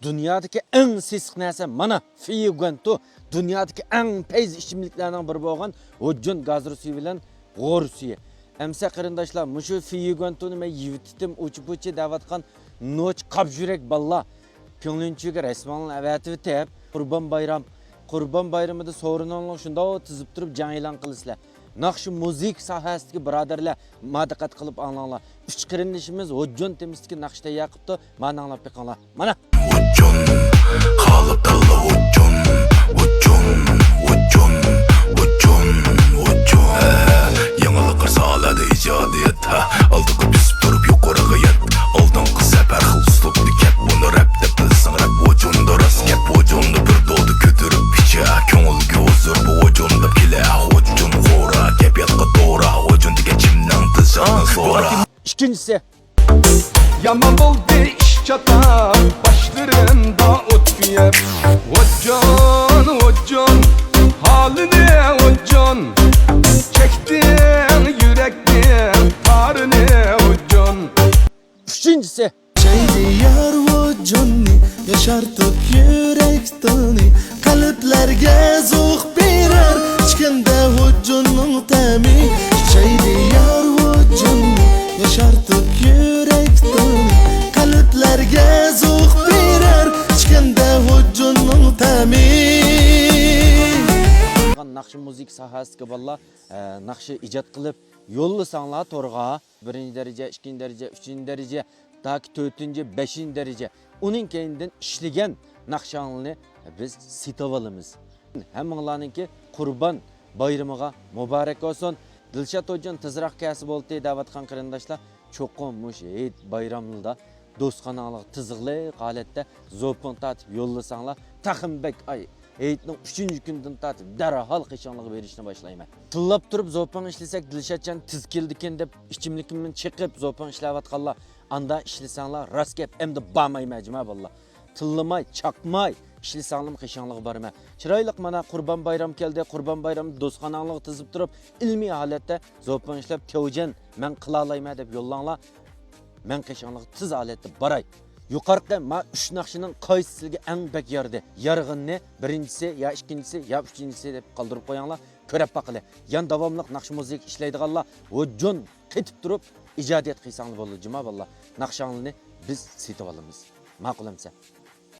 Dünyadaki en sesik narsa mana Fiyugantu. Dünyadaki en peyz içimliklerden biri bo'lgan hujjun gazır suyu bilen g'o'r suyu. Emsa qarindoshlar, mushu Fiyugantuni men yivititim uchi-puchi davatgan noch qap yurek balla. Ko'nglinchiga rasman avatib tep Qurban bayramida so'rinanlar shunda tizib turib jang e'lon qilisizlar. Naqshi muzik sohasidagi birodarlar ma'diqat qilib anglanglar. Uch qarindishimiz hujjun temizlikka naqshda yaqibdi. Mana anglab beqinglar. Mana hujjun qolib dalla hujjun yangilik qirsoladi ijodiyat oldiga bisib turib yuqoriga yet oldingi safar xil uslubni kep buni rap deb bilsin rap hujunda rost gap hujunda bir do'di ko'tarib picha ko'ngilga huzur bu hujunda kela hujjun g'o'ra gap yotqa to'g'ri hujundiga chimdan tizani so'ra. İkincisi Yaman oldu iş çatar başlarında ot yep Hoccan haline hoccan çektin yürekten tarını hoccan. Üçüncüsü Şeydi yar vücudni yaşartıp yürektani kalplerge zuh birer çıkında hüccunun temi Şeydi yar vücudni yaşartıp yürektani kalplerge zuh birer çıkında hüccunun temi naqshi muzik sohasiga balla naqshi ijod qilib yo'llasanlar to'rg'a 1-daraja, 2-daraja, 3-daraja, taki 4-chi, 5-daraja uning keyindan ishlagan naqshanlarni biz setib olamiz. Hammanglarningki Qurban bayramiga muborak bo'lsin. Dilshod hojjon tezroq kasb bo'ldi da'vatgan qarindoshlar. Cho'qim mush Eid bayramida do'stxonalik tiziqli holatda zo'pon tatib yo'llasanlar. Tahimbek ay Eidning 3-kundan tatib darhol qishonlik berishni boshlayman. Tillab turib zo'pon ishlasak Dilshodjon tiz keldikan deb ichimlikimni chiqib zo'pon ishlayotganlar anda ishlasanglar rost gap endi bo'lmayman jima bo'llar. Tillamay, chaqmay ishlasanglar qishonlik borma. Chiroyli mana Qurban bayram keldi. Qurban bayramida do'stxonalik tizib turib ilmiy holatda zo'pon ishlab tevjan men qila olayman deb yo'llanglar. Men qishonlik tiz holatda boray. Yuqorida ma 3 naqshining qaysisiga eng bak yardi. Yarg'inni birinchisi ya ikkinchisi ya uchinchisi deb qoldirib qo'yinglar. Ko'rib baqili. Yan davomli naqsh muzik ishlaydiganlar hujjun qetib turib ijodiyat qilsanglar bo'ladi juma vallah. Naqshanlarni biz setib olamiz. Ma'qulamsa.